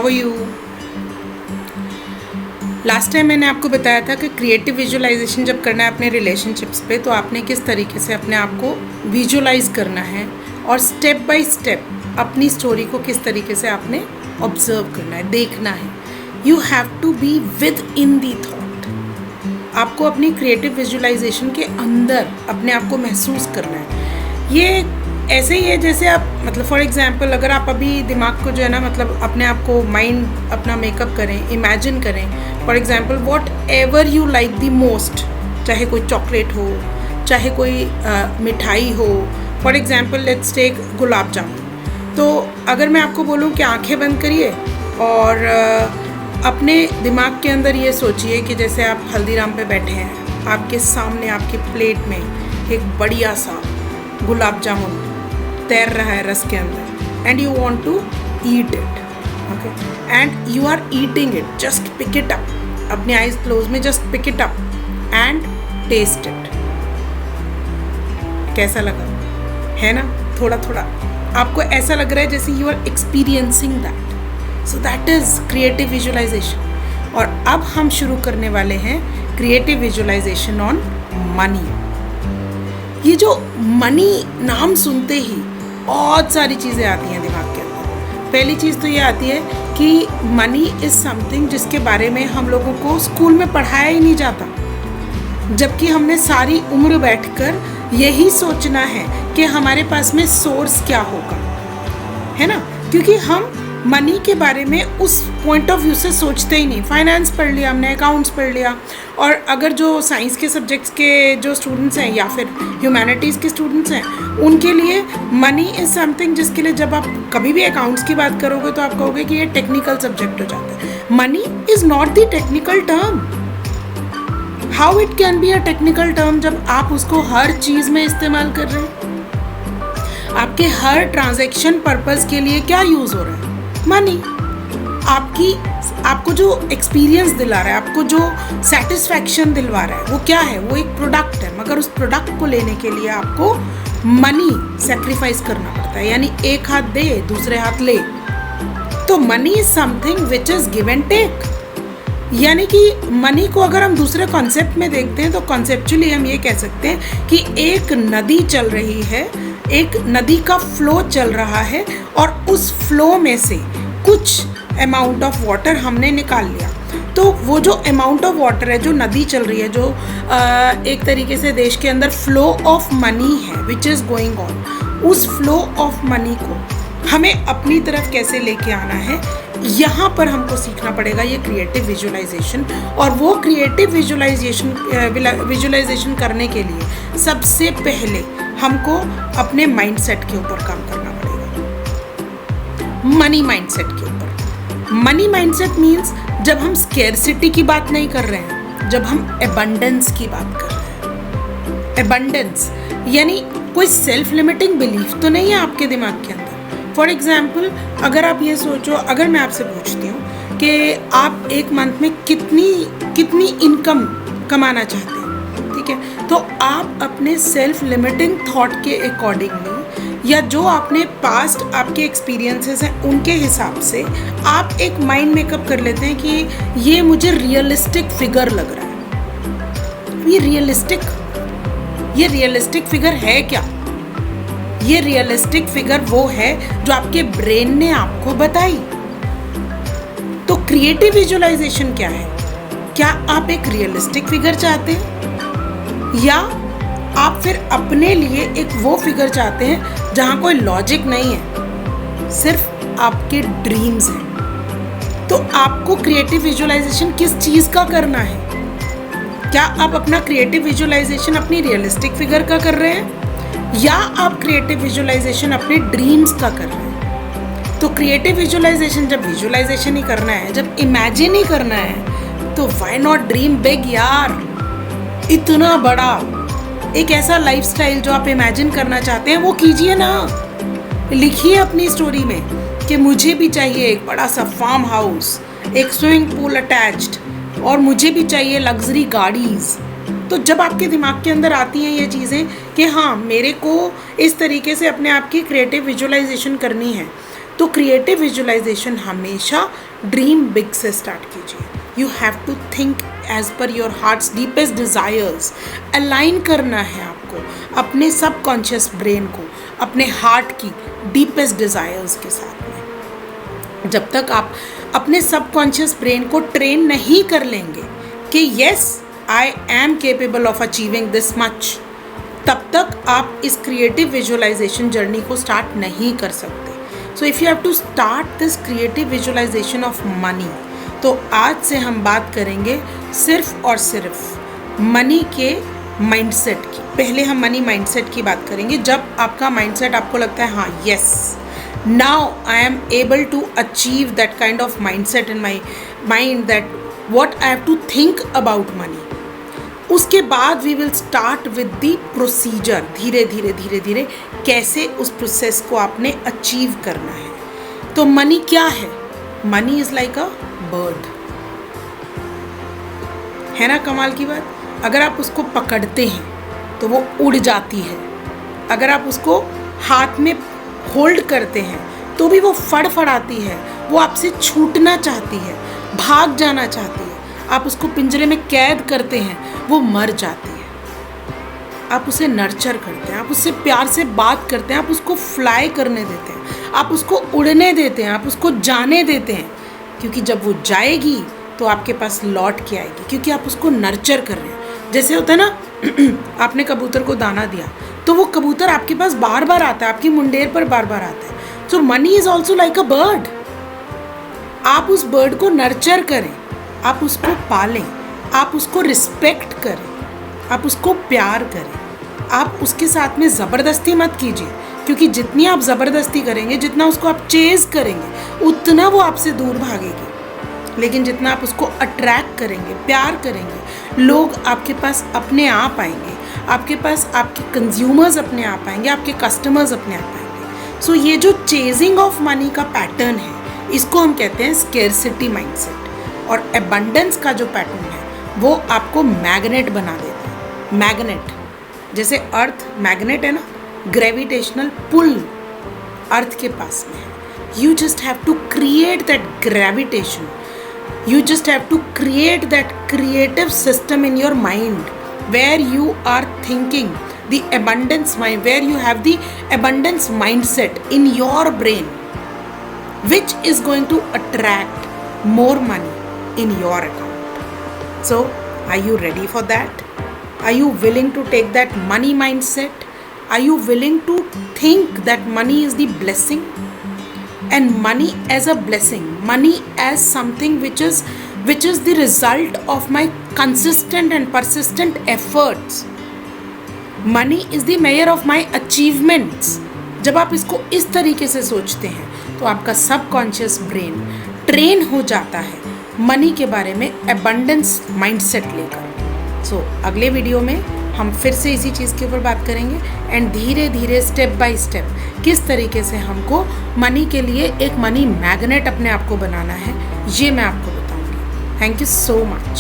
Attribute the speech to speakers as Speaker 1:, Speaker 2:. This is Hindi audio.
Speaker 1: How are you. Last time मैंने आपको बताया था कि क्रिएटिव विजुअलाइजेशन जब करना है अपने रिलेशनशिप्स पे, तो आपने किस तरीके से अपने आप को विजुअलाइज करना है और स्टेप बाय स्टेप अपनी स्टोरी को किस तरीके से आपने ऑब्जर्व करना है, देखना है। You have to be within the thought. आपको अपनी क्रिएटिव विजुअलाइजेशन के अंदर अपने आप को महसूस करना है। ये ऐसे ही है जैसे आप मतलब फॉर एग्जांपल अगर आप अभी दिमाग को जो है ना मतलब अपने आप को माइंड अपना मेकअप करें, इमेजिन करें for example what ever you like the most, चाहे कोई चॉकलेट हो, चाहे कोई मिठाई हो। For example let's take gulab jamun. तो अगर मैं आपको बोलूँ कि आंखें बंद करिए और अपने दिमाग के अंदर ये सोचिए कि जैसे आप हल्दीराम पे बैठे हैं, आपके सामने आपकी प्लेट में एक बढ़िया सा गुलाब जामुन तैर रहा है रस के अंदर and you want to eat it, okay, and you are eating it. Just pick it up, अपने आईज क्लोज में just pick it up and taste it. कैसा लगा है ना? थोड़ा थोड़ा आपको ऐसा लग रहा है जैसे you are experiencing that. So that is creative visualization. और अब हम शुरू करने वाले हैं क्रिएटिव विजुअलाइजेशन ऑन मनी। ये जो मनी नाम सुनते ही बहुत सारी चीज़ें आती हैं दिमाग के अंदर। पहली चीज़ तो ये आती है कि मनी इज़ समथिंग जिसके बारे में हम लोगों को स्कूल में पढ़ाया ही नहीं जाता, जबकि हमने सारी उम्र बैठकर यही सोचना है कि हमारे पास में सोर्स क्या होगा, है ना? क्योंकि हम मनी के बारे में उस पॉइंट ऑफ व्यू से सोचते ही नहीं। फाइनेंस पढ़ लिया हमने, अकाउंट्स पढ़ लिया, और अगर जो साइंस के सब्जेक्ट्स के जो स्टूडेंट्स हैं या फिर ह्यूमैनिटीज़ के स्टूडेंट्स हैं, उनके लिए मनी इज़ समथिंग जिसके लिए जब आप कभी भी अकाउंट्स की बात करोगे तो आप कहोगे कि ये टेक्निकल सब्जेक्ट हो जाता है। Money is not the technical term. How it can be a technical term जब आप उसको हर चीज़ में इस्तेमाल कर रहे हैं? आपके हर ट्रांजैक्शन पर्पस के लिए क्या यूज़ हो रहा है? मनी। आपको जो एक्सपीरियंस दिला रहा है, आपको जो सेटिस्फैक्शन दिलवा रहा है, वो क्या है? वो एक प्रोडक्ट है, मगर उस प्रोडक्ट को लेने के लिए आपको मनी सेक्रीफाइस करना पड़ता है, यानी एक हाथ दे दूसरे हाथ ले। तो money is something which is give and take. यानी कि मनी को अगर हम दूसरे कॉन्सेप्ट में देखते हैं तो कॉन्सेप्चुअली हम ये कह सकते हैं कि एक नदी चल रही है, एक नदी का फ्लो चल रहा है, और उस फ्लो में से कुछ अमाउंट ऑफ वाटर हमने निकाल लिया। तो वो जो अमाउंट ऑफ वाटर है, जो नदी चल रही है, जो एक तरीके से देश के अंदर फ्लो ऑफ मनी है विच इज़ गोइंग ऑन, उस फ्लो ऑफ मनी को हमें अपनी तरफ कैसे लेके आना है, यहाँ पर हमको सीखना पड़ेगा ये क्रिएटिव विजुअलाइजेशन। और वो क्रिएटिव विजुअलाइजेशन करने के लिए सबसे पहले हमको अपने माइंडसेट के ऊपर काम करना पड़ेगा, मनी माइंडसेट के ऊपर। मनी माइंडसेट मीन्स जब हम स्केर्सिटी की बात नहीं कर रहे हैं, जब हम एबंडेंस की बात कर रहे हैं। एबंडेंस यानी कोई सेल्फ लिमिटिंग बिलीफ तो नहीं है आपके दिमाग के अंदर। फॉर एग्जाम्पल अगर आप ये सोचो, अगर मैं आपसे पूछती हूँ कि आप एक मंथ में कितनी इनकम कमाना चाहते हैं, ठीक है, तो आप अपने सेल्फ लिमिटिंग थॉट के अकॉर्डिंगली या जो आपने पास्ट आपके एक्सपीरियंसेस हैं उनके हिसाब से आप एक माइंड मेकअप कर लेते हैं कि ये मुझे रियलिस्टिक फिगर लग रहा है। ये रियलिस्टिक फिगर है क्या? ये रियलिस्टिक फिगर वो है जो आपके ब्रेन ने आपको बताई। तो क्रिएटिव विजुअलाइजेशन क्या है? क्या आप एक रियलिस्टिक फिगर चाहते हैं, या आप फिर अपने लिए एक वो फिगर चाहते हैं जहाँ कोई लॉजिक नहीं है, सिर्फ आपके ड्रीम्स हैं? तो आपको क्रिएटिव विजुअलाइजेशन किस चीज़ का करना है? क्या आप अपना क्रिएटिव विजुअलाइजेशन अपनी रियलिस्टिक फिगर का कर रहे हैं, या आप क्रिएटिव विजुअलाइजेशन अपने ड्रीम्स का कर रहे हैं? तो क्रिएटिव विजुअलाइजेशन जब विजुअलाइजेशन ही करना है, जब इमेजिन ही करना है, तो व्हाई नॉट ड्रीम बिग यार। इतना बड़ा एक ऐसा लाइफस्टाइल जो आप इमेजिन करना चाहते हैं वो कीजिए ना। लिखिए अपनी स्टोरी में कि मुझे भी चाहिए एक बड़ा सा फार्म हाउस, एक स्विमिंग पूल अटैच्ड, और मुझे भी चाहिए लग्जरी गाड़ीज़। तो जब आपके दिमाग के अंदर आती हैं ये चीज़ें कि हाँ मेरे को इस तरीके से अपने आप की क्रिएटिव विजुअलाइजेशन करनी है, तो क्रिएटिव विजुअलाइजेशन हमेशा ड्रीम बिग से स्टार्ट कीजिए. You have to think as per your heart's deepest desires. Align करना है आपको अपने सबकॉन्शियस ब्रेन को अपने हार्ट की डीपेस्ट डिज़ायर्स के साथ में. जब तक आप अपने सबकॉन्शियस ब्रेन को ट्रेन नहीं कर लेंगे कि yes I am capable of achieving this much, तब तक आप इस क्रिएटिव विजुअलाइजेशन जर्नी को स्टार्ट नहीं कर सकते. So if you have to start this creative visualization of money, तो आज से हम बात करेंगे सिर्फ और सिर्फ मनी के माइंडसेट की. पहले हम मनी माइंडसेट की बात करेंगे. जब आपका माइंडसेट आपको लगता है हाँ yes now I am able to achieve that kind of mindset in my mind that what I have to think about money, उसके बाद we will start with the procedure. धीरे धीरे धीरे धीरे कैसे उस प्रोसेस को आपने अचीव करना है. तो मनी क्या है? Money is like a bird, है ना कमाल की बात. अगर आप उसको पकड़ते हैं तो वो उड़ जाती है. अगर आप उसको हाथ में होल्ड करते हैं तो भी वो फड़फड़ाती है, वो आपसे छूटना चाहती है, भाग जाना चाहती है. आप उसको पिंजरे में कैद करते हैं, वो मर जाती है. आप उसे नर्चर करते हैं, आप उससे प्यार से बात करते हैं, आप उसको फ्लाई करने देते हैं, आप उसको उड़ने देते हैं, आप उसको जाने देते हैं. क्योंकि जब वो जाएगी तो आपके पास लौट के आएगी, क्योंकि आप उसको नर्चर कर रहे हैं. जैसे होता है ना, आपने कबूतर को दाना दिया तो वो कबूतर आपके पास बार बार आता है, आपकी मुंडेर पर बार बार आता है. So money is also like a bird. आप उस बर्ड को नर्चर करें, आप उसको पालें, आप उसको रिस्पेक्ट करें, आप उसको प्यार करें. आप उसके साथ में ज़बरदस्ती मत कीजिए, क्योंकि जितनी आप ज़बरदस्ती करेंगे, जितना उसको आप चेज़ करेंगे, उतना वो आपसे दूर भागेगी. लेकिन जितना आप उसको अट्रैक्ट करेंगे, प्यार करेंगे, लोग आपके पास अपने आप आएंगे, आपके पास आपके कंज्यूमर्स अपने आप आएंगे, आपके कस्टमर्स अपने आप आएंगे. सो ये जो चेजिंग ऑफ मनी का पैटर्न है, इसको हम कहते हैं स्केर्सिटी माइंडसेट. और एबंडेंस का जो पैटर्न है वो आपको मैग्नेट बना देता है. मैग्नेट जैसे अर्थ मैग्नेट है ना, ग्रेविटेशनल पुल अर्थ के पास में है. You just have to create that gravitation. You just have to create that creative system in your mind where you are thinking the abundance mind, where you have the abundance mindset in your brain, which is going to attract more money in your account. So, are you ready for that? Are you willing to take that money mindset? Are you willing to think that money is the blessing? And money as a blessing, money as something which is the result of my consistent and persistent efforts. Money is the measure of my achievements. जब आप इसको इस तरीके से सोचते हैं तो आपका सबकॉन्शियस ब्रेन ट्रेन हो जाता है मनी के बारे में एबंडेंस माइंडसेट लेकर. सो अगले वीडियो में हम फिर से इसी चीज़ के ऊपर बात करेंगे एंड धीरे धीरे स्टेप बाय स्टेप किस तरीके से हमको मनी के लिए एक मनी मैग्नेट अपने आप को बनाना है, ये मैं आपको बताऊंगी. Thank you so much.